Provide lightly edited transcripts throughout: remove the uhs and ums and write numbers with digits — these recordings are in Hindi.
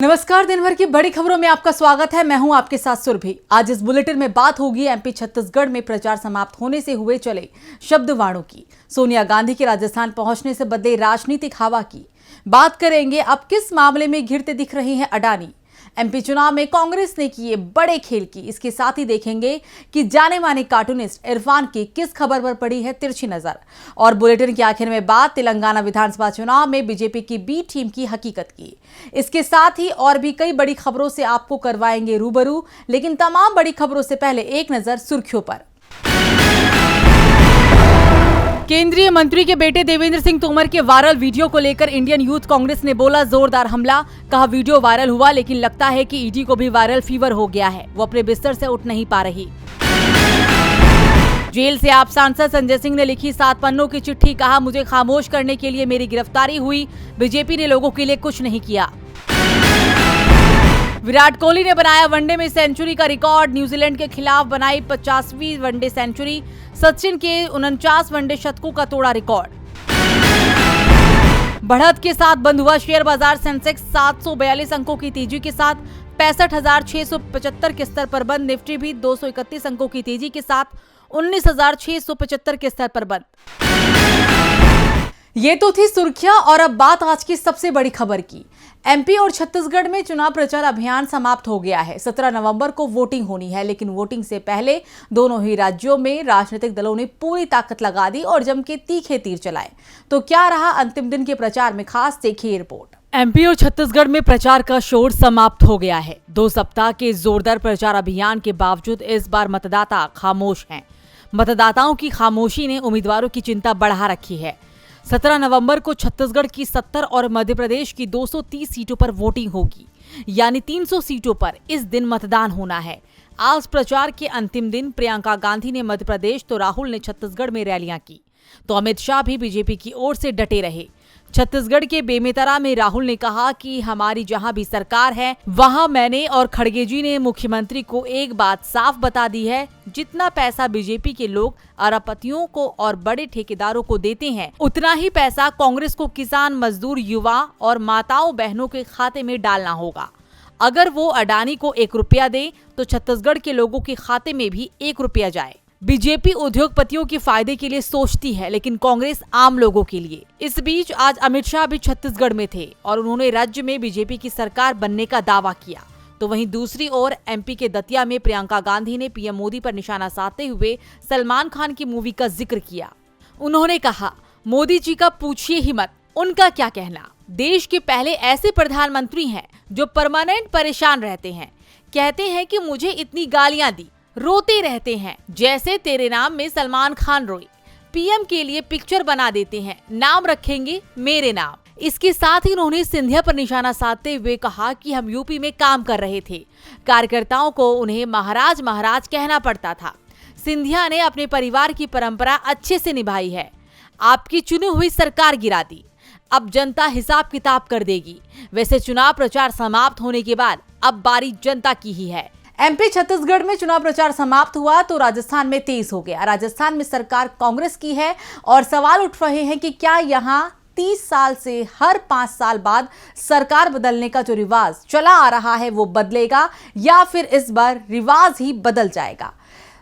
नमस्कार, दिन भर की बड़ी खबरों में आपका स्वागत है। मैं हूं आपके साथ सुरभि। आज इस बुलेटिन में बात होगी एमपी छत्तीसगढ़ में प्रचार समाप्त होने से हुए चले शब्दवाणों की, सोनिया गांधी के राजस्थान पहुंचने से बदले राजनीतिक हवा की। बात करेंगे अब किस मामले में घिरते दिख रही हैं अडानी। एमपी चुनाव में कांग्रेस ने किए बड़े खेल की। इसके साथ ही देखेंगे कि जाने माने कार्टूनिस्ट इरफान की किस खबर पर पड़ी है तिरछी नजर। और बुलेटिन के आखिर में बात तेलंगाना विधानसभा चुनाव में बीजेपी की बी टीम की हकीकत की। इसके साथ ही और भी कई बड़ी खबरों से आपको करवाएंगे रूबरू, लेकिन तमाम बड़ी खबरों से पहले एक नजर सुर्खियों पर। केंद्रीय मंत्री के बेटे देवेंद्र सिंह तोमर के वायरल वीडियो को लेकर इंडियन यूथ कांग्रेस ने बोला जोरदार हमला। कहा वीडियो वायरल हुआ लेकिन लगता है कि ईडी को भी वायरल फीवर हो गया है, वो अपने बिस्तर से उठ नहीं पा रही। जेल से आप सांसद संजय सिंह ने लिखी 7 पन्नों की चिट्ठी। कहा मुझे खामोश करने के लिए मेरी गिरफ्तारी हुई, बीजेपी ने लोगों के लिए कुछ नहीं किया। विराट कोहली ने बनाया वनडे में सेंचुरी का रिकॉर्ड। न्यूजीलैंड के खिलाफ बनाई 50वीं वनडे सेंचुरी। सचिन के 49 वनडे शतकों का तोड़ा रिकॉर्ड। बढ़त के साथ बंद हुआ शेयर बाजार। सेंसेक्स 742 अंकों की तेजी के साथ 65,675 के स्तर पर बंद। निफ्टी भी 231 अंकों की तेजी के साथ 19,675 के स्तर पर बंद। ये तो थी सुर्खियां और अब बात आज की सबसे बड़ी खबर की। एमपी और छत्तीसगढ़ में चुनाव प्रचार अभियान समाप्त हो गया है। 17 नवंबर को वोटिंग होनी है, लेकिन वोटिंग से पहले दोनों ही राज्यों में राजनीतिक दलों ने पूरी ताकत लगा दी और जम के तीखे तीर चलाए। तो क्या रहा अंतिम दिन के प्रचार में, खास देखिए रिपोर्ट। एमपी और छत्तीसगढ़ में प्रचार का शोर समाप्त हो गया है। 2 सप्ताह के जोरदार प्रचार अभियान के बावजूद इस बार मतदाता खामोश हैं। मतदाताओं की खामोशी ने उम्मीदवारों की चिंता बढ़ा रखी है। 17 नवंबर को छत्तीसगढ़ की 70 और मध्य प्रदेश की 230 सीटों पर वोटिंग होगी, यानी 300 सीटों पर इस दिन मतदान होना है। आज प्रचार के अंतिम दिन प्रियंका गांधी ने मध्य प्रदेश तो राहुल ने छत्तीसगढ़ में रैलियां की, तो अमित शाह भी बीजेपी की ओर से डटे रहे। छत्तीसगढ़ के बेमेतरा में राहुल ने कहा कि हमारी जहां भी सरकार है वहां मैंने और खड़गे जी ने मुख्यमंत्री को एक बात साफ बता दी है, जितना पैसा बीजेपी के लोग अरबपतियों को और बड़े ठेकेदारों को देते हैं, उतना ही पैसा कांग्रेस को किसान, मजदूर, युवा और माताओं बहनों के खाते में डालना होगा। अगर वो अडानी को 1 रुपया दे तो छत्तीसगढ़ के लोगों के खाते में भी 1 रुपया जाए। बीजेपी उद्योगपतियों के फायदे के लिए सोचती है, लेकिन कांग्रेस आम लोगों के लिए। इस बीच आज अमित शाह भी छत्तीसगढ़ में थे और उन्होंने राज्य में बीजेपी की सरकार बनने का दावा किया। तो वहीं दूसरी ओर एमपी के दतिया में प्रियंका गांधी ने पीएम मोदी पर निशाना साधते हुए सलमान खान की मूवी का जिक्र किया। उन्होंने कहा, मोदी जी का पूछिए ही मत, उनका क्या कहना। देश के पहले ऐसे प्रधानमंत्री हैं जो परमानेंट परेशान रहते हैं, कहते हैं कि मुझे इतनी गालियां दी, रोते रहते हैं, जैसे तेरे नाम में सलमान खान रोए। पीएम के लिए पिक्चर बना देते हैं, नाम रखेंगे मेरे नाम। इसके साथ ही उन्होंने सिंधिया पर निशाना साधते हुए कहा कि हम यूपी में काम कर रहे थे, कार्यकर्ताओं को उन्हें महाराज महाराज कहना पड़ता था। सिंधिया ने अपने परिवार की परंपरा अच्छे से निभाई है, आपकी चुनी हुई सरकार गिरा दी, अब जनता हिसाब किताब कर देगी। वैसे चुनाव प्रचार समाप्त होने के बाद अब बारी जनता की ही है। एमपी छत्तीसगढ़ में चुनाव प्रचार समाप्त हुआ तो राजस्थान में तेज हो गया। राजस्थान में सरकार कांग्रेस की है और सवाल उठ रहे हैं कि क्या यहां 30 साल से हर 5 साल बाद सरकार बदलने का जो रिवाज चला आ रहा है वो बदलेगा या फिर इस बार रिवाज ही बदल जाएगा।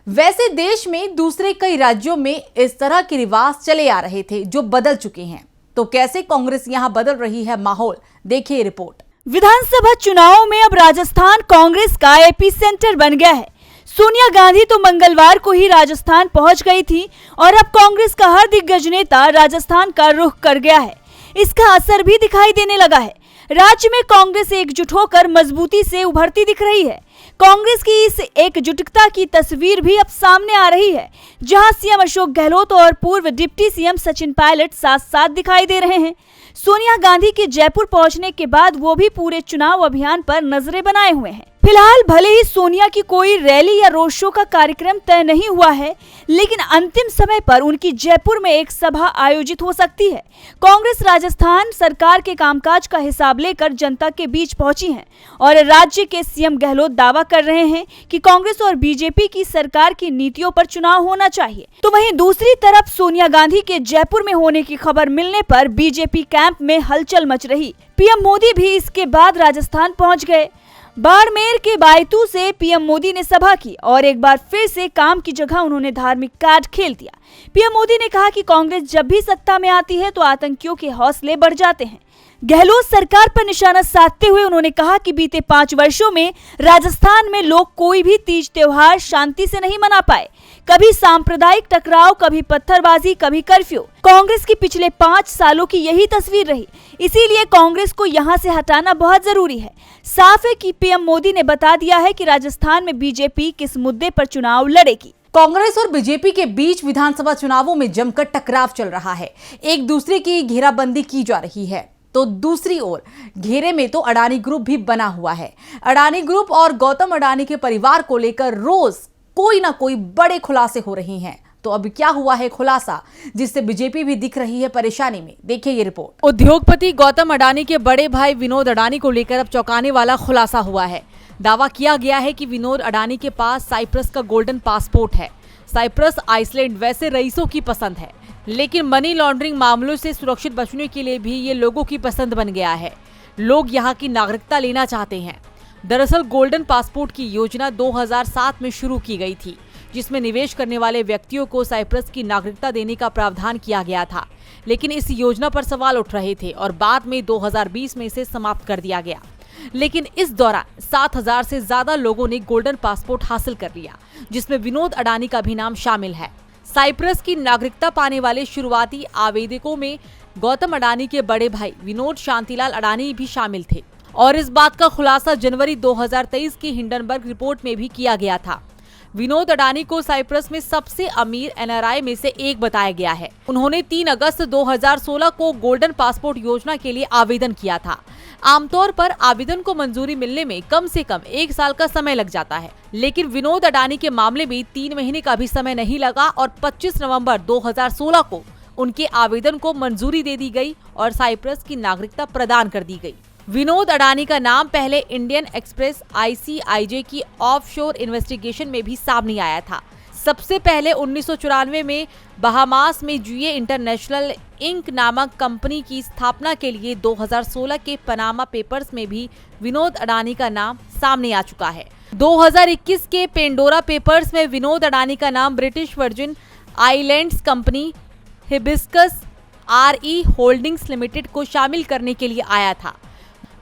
वैसे देश में दूसरे कई राज्यों में इस तरह के रिवाज चले आ रहे थे जो बदल चुके हैं, तो कैसे कांग्रेस यहां बदल रही है माहौल, देखिए रिपोर्ट। विधानसभा चुनाव में अब राजस्थान कांग्रेस का एपी सेंटर बन गया है। सोनिया गांधी तो मंगलवार को ही राजस्थान पहुंच गई थी और अब कांग्रेस का हर दिग्गज नेता राजस्थान का रुख कर गया है। इसका असर भी दिखाई देने लगा है। राज्य में कांग्रेस एकजुट होकर मजबूती से उभरती दिख रही है। कांग्रेस की इस एकजुटता की तस्वीर भी अब सामने आ रही है, जहां सीएम अशोक गहलोत और पूर्व डिप्टी सीएम सचिन पायलट साथ साथ दिखाई दे रहे हैं। सोनिया गांधी के जयपुर पहुंचने के बाद वो भी पूरे चुनाव अभियान पर नजरें बनाए हुए हैं। फिलहाल भले ही सोनिया की कोई रैली या रोड शो का कार्यक्रम तय नहीं हुआ है, लेकिन अंतिम समय पर उनकी जयपुर में एक सभा आयोजित हो सकती है। कांग्रेस राजस्थान सरकार के कामकाज का हिसाब लेकर जनता के बीच पहुंची है और राज्य के सीएम गहलोत दावा कर रहे हैं कि कांग्रेस और बीजेपी की सरकार की नीतियों पर चुनाव होना चाहिए। तो वहीं दूसरी तरफ सोनिया गांधी के जयपुर में होने की खबर मिलने पर बीजेपी कैंप में हलचल मच रही। पीएम मोदी भी इसके बाद राजस्थान पहुंच गए। बाड़मेर के बायतू से पीएम मोदी ने सभा की और एक बार फिर से काम की जगह उन्होंने धार्मिक कार्ड खेल दिया। पीएम मोदी ने कहा कि कांग्रेस जब भी सत्ता में आती है तो आतंकियों के हौसले बढ़ जाते हैं। गहलोत सरकार पर निशाना साधते हुए उन्होंने कहा कि बीते 5 वर्षों में राजस्थान में लोग कोई भी तीज त्योहार शांति से नहीं मना पाए। कभी सांप्रदायिक टकराव, कभी पत्थरबाजी, कभी कर्फ्यू। कांग्रेस की पिछले 5 सालों की यही तस्वीर रही, इसीलिए कांग्रेस को यहां से हटाना बहुत जरूरी है। साफ है कि पीएम मोदी ने बता दिया है कि राजस्थान में बीजेपी किस मुद्दे पर चुनाव लड़ेगी। कांग्रेस और बीजेपी के बीच विधानसभा चुनावों में जमकर टकराव चल रहा है। एक दूसरे की घेराबंदी की जा रही है, तो दूसरी ओर घेरे में तो अडानी ग्रुप भी बना हुआ है। अडानी ग्रुप और गौतम अडानी के परिवार को लेकर रोज कोई ना कोई बड़े खुलासे हो रहे हैं। तो अब क्या हुआ है खुलासा, जिससे बीजेपी भी दिख रही है परेशानी में? देखिए ये रिपोर्ट। उद्योगपति गौतम अडानी के बड़े भाई विनोद अडानी को लेकर अब चौंकाने वाला खुलासा हुआ है। दावा किया गया है कि विनोद अडानी के पास साइप्रस का गोल्डन पासपोर्ट है। साइप्रस आइसलैंड वैसे रईसों की पसंद है, लेकिन मनी लॉन्ड्रिंग मामलों से सुरक्षित बचने के लिए भी ये लोगों की पसंद बन गया है। लोग यहाँ की नागरिकता लेना चाहते हैं। दरअसल गोल्डन पासपोर्ट की योजना 2007 में शुरू की गई थी, जिसमें निवेश करने वाले व्यक्तियों को साइप्रस की नागरिकता देने का प्रावधान किया गया था। लेकिन इस योजना पर सवाल उठ रहे थे और बाद में 2020 में इसे समाप्त कर दिया गया। लेकिन इस दौरान 7,000 से ज्यादा लोगों ने गोल्डन पासपोर्ट हासिल कर लिया, जिसमें विनोद अडानी का भी नाम शामिल है। साइप्रस की नागरिकता पाने वाले शुरुआती आवेदकों में गौतम अडानी के बड़े भाई विनोद शांतिलाल अडानी भी शामिल थे और इस बात का खुलासा जनवरी 2023 की हिंडनबर्ग रिपोर्ट में भी किया गया था। विनोद अडानी को साइप्रस में सबसे अमीर एनआरआई में से एक बताया गया है। उन्होंने 3 अगस्त 2016 को गोल्डन पासपोर्ट योजना के लिए आवेदन किया था। आमतौर पर आवेदन को मंजूरी मिलने में कम से कम 1 साल का समय लग जाता है, लेकिन विनोद अडानी के मामले में 3 महीने का भी समय नहीं लगा और 25 नवंबर 2016 को उनके आवेदन को मंजूरी दे दी गई और साइप्रस की नागरिकता प्रदान कर दी गई। विनोद अडानी का नाम पहले इंडियन एक्सप्रेस ICIJ की ऑफशोर इन्वेस्टिगेशन में भी सामने आया था। सबसे पहले 1994 में बहामास में GA इंटरनेशनल इंक नामक कंपनी की स्थापना के लिए 2016 के पनामा पेपर्स में भी विनोद अडानी का नाम सामने आ चुका है। 2021 के पेंडोरा पेपर्स में विनोद अडानी का नाम British virgin islands company hibiscus RE holdings limited को शामिल करने के लिए आया था।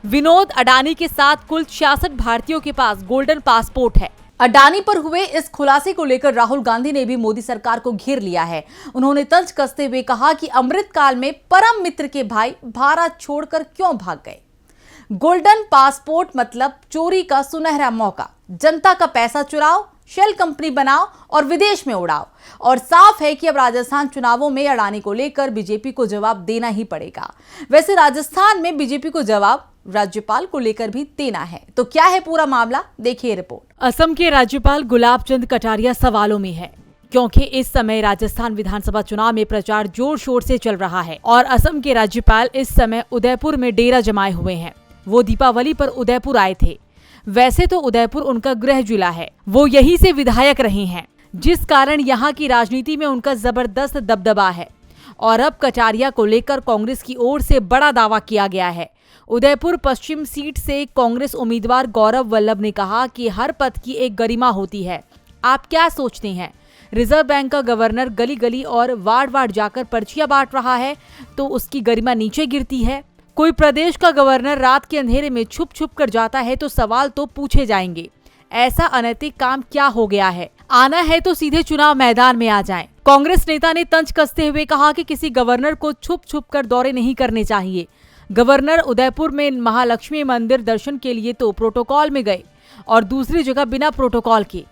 विनोद अडानी के साथ कुल 66 भारतीयों के पास गोल्डन पासपोर्ट है। अडानी पर हुए इस खुलासे को लेकर राहुल गांधी ने भी मोदी सरकार को घेर लिया है। उन्होंने तंज कसते हुए कहा कि अमृतकाल में परम मित्र के भाई भारत छोड़कर क्यों भाग गए। गोल्डन पासपोर्ट मतलब चोरी का सुनहरा मौका। जनता का पैसा चुराओ, शेल कंपनी बनाओ और विदेश में उड़ाओ। और साफ है कि अब राजस्थान चुनावों में अडानी को लेकर बीजेपी को जवाब देना ही पड़ेगा। वैसे राजस्थान में बीजेपी को जवाब राज्यपाल को लेकर भी देना है। तो क्या है पूरा मामला, देखिए रिपोर्ट। असम के राज्यपाल गुलाब चंद कटारिया सवालों में है, क्योंकि इस समय राजस्थान विधानसभा चुनाव में प्रचार जोर शोर से चल रहा है और असम के राज्यपाल इस समय उदयपुर में डेरा जमाए हुए हैं। वो दीपावली पर उदयपुर आए थे। वैसे तो उदयपुर उनका गृह जिला है, वो यहीं से विधायक रहे हैं, जिस कारण यहाँ की राजनीति में उनका जबरदस्त दबदबा है। और अब कटारिया को लेकर कांग्रेस की ओर से बड़ा दावा किया गया है। उदयपुर पश्चिम सीट से कांग्रेस उम्मीदवार गौरव वल्लभ ने कहा कि हर पद की एक गरिमा होती है। आप क्या सोचते हैं, रिजर्व बैंक का गवर्नर गली गली और वार्ड वार्ड जाकर पर्चियां बांट रहा है तो उसकी गरिमा नीचे गिरती है? कोई प्रदेश का गवर्नर रात के अंधेरे में छुप छुप कर जाता है तो सवाल तो पूछे जाएंगे। ऐसा अनैतिक काम क्या हो गया है? आना है तो सीधे चुनाव मैदान में आ जाएं। कांग्रेस नेता ने तंज कसते हुए कहा कि किसी गवर्नर को छुप छुप कर दौरे नहीं करने चाहिए। गवर्नर उदयपुर में महालक्ष्मी मंदिर दर्शन के लिए तो प्रोटोकॉल में गए और दूसरी जगह बिना प्रोटोकॉल के।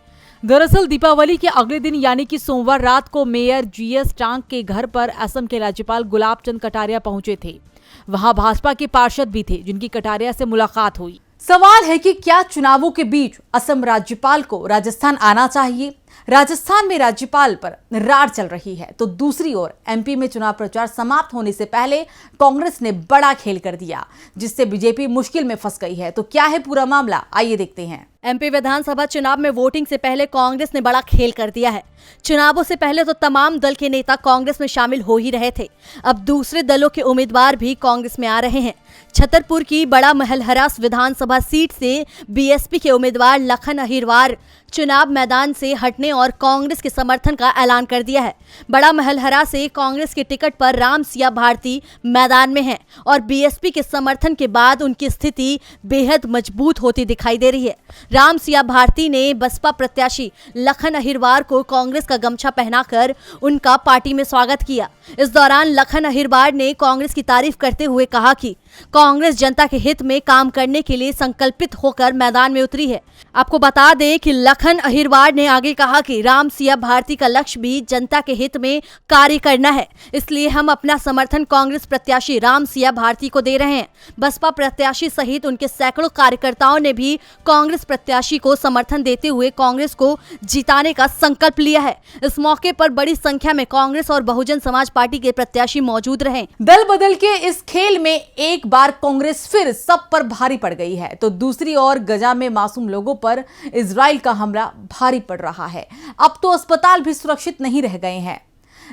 दरअसल दीपावली के अगले दिन यानी कि सोमवार रात को मेयर GS टांग के घर पर असम के राज्यपाल गुलाब चंद कटारिया पहुंचे थे। वहां भाजपा के पार्षद भी थे जिनकी कटारिया से मुलाकात हुई। सवाल है कि क्या चुनावों के बीच असम राज्यपाल को राजस्थान आना चाहिए। राजस्थान में राज्यपाल पर रार चल रही है तो दूसरी ओर एमपी में चुनाव प्रचार समाप्त होने से पहले कांग्रेस ने बड़ा खेल कर दिया, जिससे बीजेपी मुश्किल में फंस गई है। तो क्या है पूरा मामला, आइए देखते हैं। एमपी विधानसभा चुनाव में वोटिंग से पहले कांग्रेस ने बड़ा खेल कर दिया है। चुनावों से पहले तो तमाम दल के नेता कांग्रेस में शामिल हो ही रहे थे, अब दूसरे दलों के उम्मीदवार भी कांग्रेस में आ रहे हैं। छतरपुर की बड़ा महलहरास विधानसभा सीट से बीएसपी के उम्मीदवार लखन अहिरवार चुनाव मैदान से हटने और कांग्रेस के समर्थन का ऐलान कर दिया है। बड़ा महलहरा से कांग्रेस के टिकट पर राम सिया भारती मैदान में हैं और बीएसपी के समर्थन के बाद उनकी स्थिति बेहद मजबूत होती दिखाई दे रही है। राम सिया भारती ने बसपा प्रत्याशी लखन अहिरवार को कांग्रेस का गमछा पहनाकर उनका पार्टी में स्वागत किया। इस दौरान लखन अहिरवार ने कांग्रेस की तारीफ करते हुए कहा कि कांग्रेस जनता के हित में काम करने के लिए संकल्पित होकर मैदान में उतरी है। आपको बता दें कि लखन अहिरवार ने आगे कहा कि राम सिया भारती का लक्ष्य भी जनता के हित में कार्य करना है, इसलिए हम अपना समर्थन कांग्रेस प्रत्याशी राम सिया भारती को दे रहे हैं। बसपा प्रत्याशी सहित उनके सैकड़ों कार्यकर्ताओं ने भी कांग्रेस प्रत्याशी को समर्थन देते हुए कांग्रेस को जिताने का संकल्प लिया है। इस मौके पर बड़ी संख्या में कांग्रेस और बहुजन समाज पार्टी के प्रत्याशी मौजूद रहे। दल बदल के इस खेल में एक बार कांग्रेस फिर सब पर भारी पड़ गई है तो दूसरी ओर गजा में मासूम लोगों पर इजराइल का हमला भारी पड़ रहा है। अब तो अस्पताल भी सुरक्षित नहीं रह गए हैं।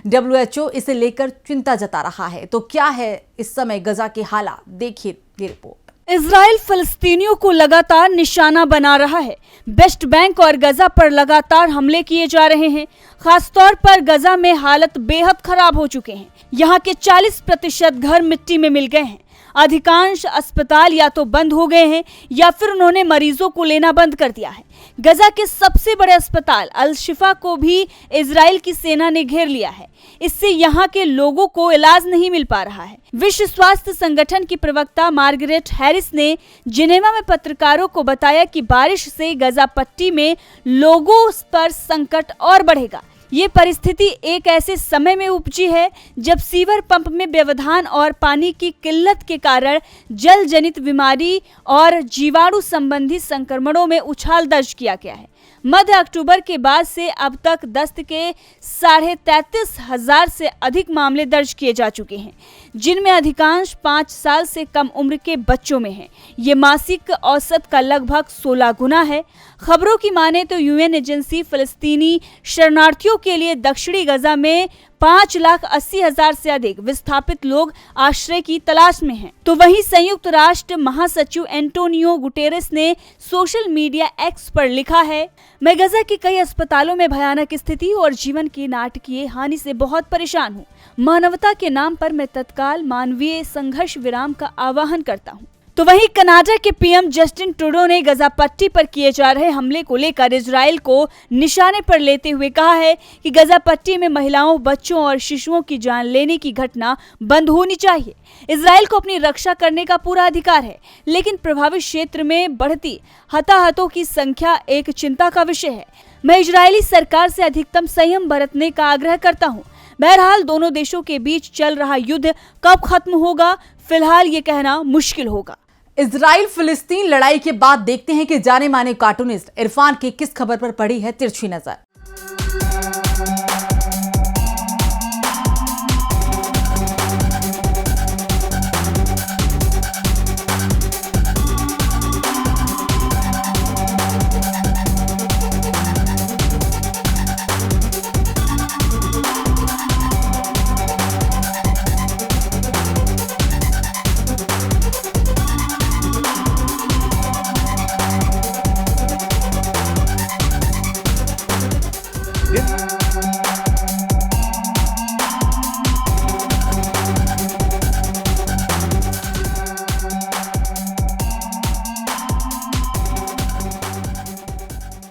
WHO इसे लेकर चिंता जता रहा है। तो क्या है इस समय गजा के हालात, देखिए ये रिपोर्ट। इजराइल फलस्तीनियों को लगातार निशाना बना रहा है। वेस्ट बैंक और गजा पर लगातार हमले किए जा रहे हैं। खासतौर पर गजा में हालत बेहद खराब हो चुके हैं। यहाँ के 40% घर मिट्टी में मिल गए हैं। अधिकांश अस्पताल या तो बंद हो गए हैं या फिर उन्होंने मरीजों को लेना बंद कर दिया है। गजा के सबसे बड़े अस्पताल अल शिफा को भी इजराइल की सेना ने घेर लिया है। इससे यहाँ के लोगों को इलाज नहीं मिल पा रहा है। विश्व स्वास्थ्य संगठन की प्रवक्ता मार्गरेट हैरिस ने जिनेवा में पत्रकारों को बताया कि बारिश से गजा पट्टी में लोगों पर संकट और बढ़ेगा। ये परिस्थिति एक ऐसे समय में उपजी है जब सीवर पंप में व्यवधान और पानी की किल्लत के कारण जल जनित बीमारी और जीवाणु संबंधी संक्रमणों में उछाल दर्ज किया गया है। मध्य अक्टूबर के बाद से अब तक दस्त के 33,500 से अधिक मामले दर्ज किए जा चुके हैं, जिनमें अधिकांश 5 साल से कम उम्र के बच्चों में हैं। ये मासिक औसत का लगभग 16 गुना है। खबरों की माने तो यूएन एजेंसी फिलिस्तीनी शरणार्थियों के लिए दक्षिणी गजा में 5,80,000 से अधिक विस्थापित लोग आश्रय की तलाश में हैं। तो वहीं संयुक्त राष्ट्र महासचिव एंटोनियो गुटेरेस ने सोशल मीडिया एक्स पर लिखा है, मैं गजा के कई अस्पतालों में भयानक स्थिति और जीवन की नाटकीय हानि से बहुत परेशान हूँ। मानवता के नाम पर मैं तत्काल मानवीय संघर्ष विराम का आह्वान करता हूँ। तो वहीं कनाडा के पीएम जस्टिन ट्रूडो ने गजा पट्टी पर किए जा रहे हमले को लेकर इजराइल को निशाने पर लेते हुए कहा है कि गजा पट्टी में महिलाओं, बच्चों और शिशुओं की जान लेने की घटना बंद होनी चाहिए। इजराइल को अपनी रक्षा करने का पूरा अधिकार है, लेकिन प्रभावित क्षेत्र में बढ़ती हताहतों की संख्या एक चिंता का विषय है। मैं इजरायली सरकार से अधिकतम संयम बरतने का आग्रह करता हूँ। बहरहाल दोनों देशों के बीच चल रहा युद्ध कब खत्म होगा, फिलहाल ये कहना मुश्किल होगा। इजराइल फिलिस्तीन लड़ाई के बाद देखते हैं कि जाने माने कार्टूनिस्ट इरफान की किस खबर पर पड़ी है तिरछी नजर।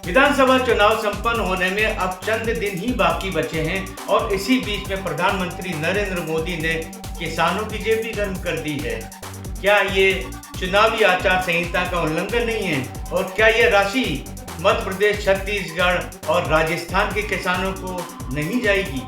विधानसभा चुनाव संपन्न होने में अब चंद दिन ही बाकी बचे हैं और इसी बीच में प्रधानमंत्री नरेंद्र मोदी ने किसानों की जेब भी गर्म कर दी है। क्या ये चुनावी आचार संहिता का उल्लंघन नहीं है और क्या ये राशि मध्य प्रदेश, छत्तीसगढ़ और राजस्थान के किसानों को नहीं जाएगी?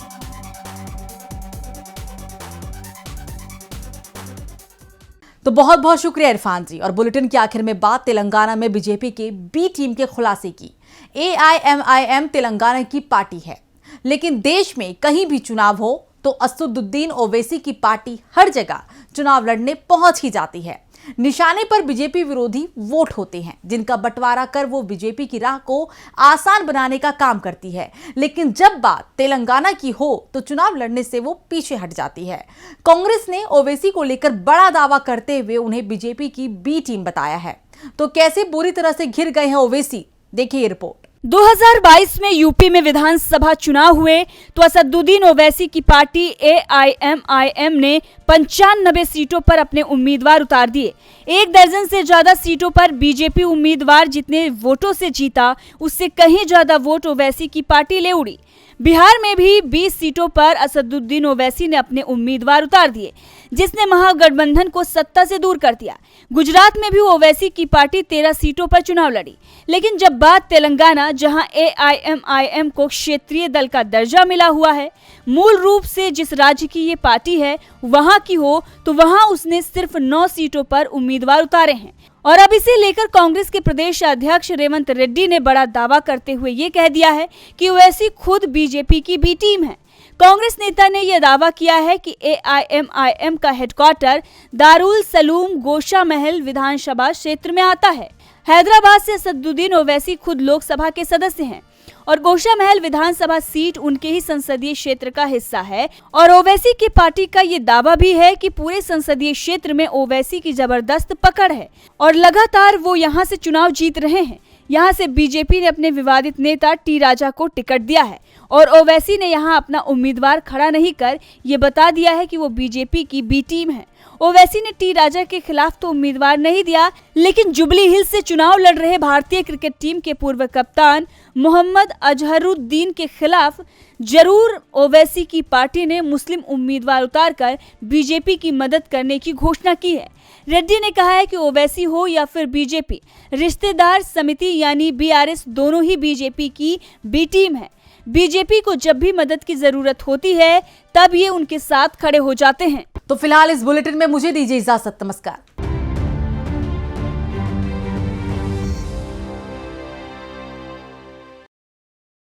तो बहुत बहुत शुक्रिया इरफान जी। और बुलेटिन के आखिर में बात तेलंगाना में बीजेपी के बी टीम के खुलासे की। AIMIM तेलंगाना की पार्टी है, लेकिन देश में कहीं भी चुनाव हो तो असदुद्दीन ओवैसी की पार्टी हर जगह चुनाव लड़ने पहुंच ही जाती है। निशाने पर बीजेपी विरोधी वोट होते हैं, जिनका बंटवारा कर वो बीजेपी की राह को आसान बनाने का काम करती है। लेकिन जब बात तेलंगाना की हो तो चुनाव लड़ने से वो पीछे हट जाती है। कांग्रेस ने ओवैसी को लेकर बड़ा दावा करते हुए उन्हें बीजेपी की बी टीम बताया है। तो कैसे बुरी तरह से घिर गए हैं ओवैसी, देखिए ये रिपोर्ट। 2022 में यूपी में विधानसभा चुनाव हुए तो असदुद्दीन ओवैसी की पार्टी AIMIM ने 95 सीटों पर अपने उम्मीदवार उतार दिए। 1 दर्जन से ज्यादा सीटों पर बीजेपी उम्मीदवार जितने वोटों से जीता, उससे कहीं ज्यादा वोट ओवैसी की पार्टी ले उड़ी। बिहार में भी 20 सीटों पर असदुद्दीन ओवैसी ने अपने उम्मीदवार उतार दिए, जिसने महागठबंधन को सत्ता से दूर कर दिया। गुजरात में भी ओवैसी की पार्टी 13 सीटों पर चुनाव लड़ी। लेकिन जब बात तेलंगाना, जहां AIMIM को क्षेत्रीय दल का दर्जा मिला हुआ है, मूल रूप से जिस राज्य की ये पार्टी है वहां की हो, तो वहां उसने सिर्फ 9 सीटों पर उम्मीदवार उतारे हैं। और अब इसे लेकर कांग्रेस के प्रदेश अध्यक्ष रेवंत रेड्डी ने बड़ा दावा करते हुए ये कह दिया है कि ओवैसी खुद बीजेपी की बी टीम है। कांग्रेस नेता ने यह दावा किया है कि AIMIM का हेडक्वार्टर दारुल सलूम गोशा महल विधानसभा क्षेत्र में आता है। हैदराबाद से असदुद्दीन ओवैसी खुद लोकसभा के सदस्य हैं और गोशा महल विधानसभा सीट उनके ही संसदीय क्षेत्र का हिस्सा है। और ओवैसी की पार्टी का ये दावा भी है कि पूरे संसदीय क्षेत्र में ओवैसी की जबरदस्त पकड़ है और लगातार वो यहाँ से चुनाव जीत रहे हैं। यहाँ से बीजेपी ने अपने विवादित नेता टी राजा को टिकट दिया है और ओवैसी ने यहाँ अपना उम्मीदवार खड़ा नहीं कर ये बता दिया है कि वो बीजेपी की बी टीम है। ओवैसी ने टी राजा के खिलाफ तो उम्मीदवार नहीं दिया, लेकिन जुबली हिल्स से चुनाव लड़ रहे भारतीय क्रिकेट टीम के पूर्व कप्तान मोहम्मद अजहरुद्दीन के खिलाफ जरूर ओवैसी की पार्टी ने मुस्लिम उम्मीदवार उतारकर बीजेपी की मदद करने की घोषणा की है। रेड्डी ने कहा है कि ओवैसी हो या फिर बीजेपी, रिश्तेदार समिति यानी BRS दोनों ही बीजेपी की बी टीम है। बीजेपी को जब भी मदद की जरूरत होती है तब ये उनके साथ खड़े हो जाते हैं। तो फिलहाल इस बुलेटिन में मुझे दीजिए इजाजत। नमस्कार।